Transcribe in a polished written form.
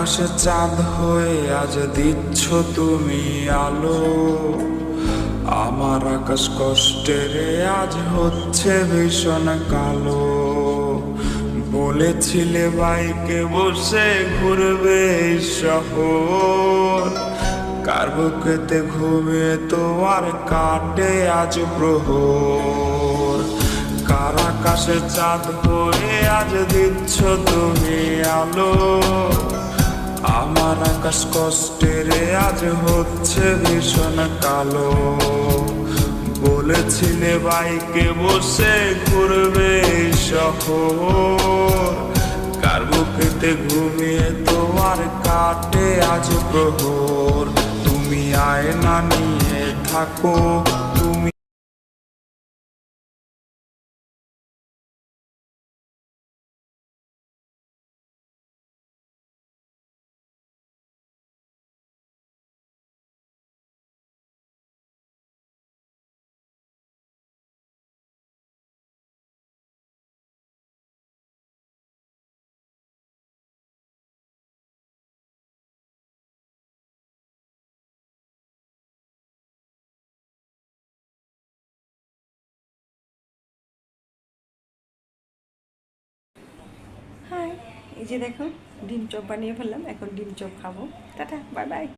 আকাশে চাঁদ হয়ে আজ দিচ্ছ তুমি আলো। আমার আকাশ কষ্টেরে আজ হচ্ছে ভীষণ কালো। বলেছিলে বাইকে বসে ঘুরবে এই শহর, কার বুকেতে ঘুমিয়ে তোমার কাটে আজ প্রহর। কার আকাশে চাঁদ হয়ে আজ দিচ্ছ তুমি আলো। আমার আকাশ কষ্টেরে আজ হচ্ছে ভীষণ কালো। বলেছিলে বাইকে বসে ঘুরবে এই শহর, কার বুকেতে ঘুমিয়ে তোমার কাটে আজ প্রহর। তুমি আয়না নিয়ে থাকো, তুমি হাই, এই যে দেখো ডিম চপ বানিয়ে ফেললাম। এখন ডিম চপ খাবো। Tata, bye bye.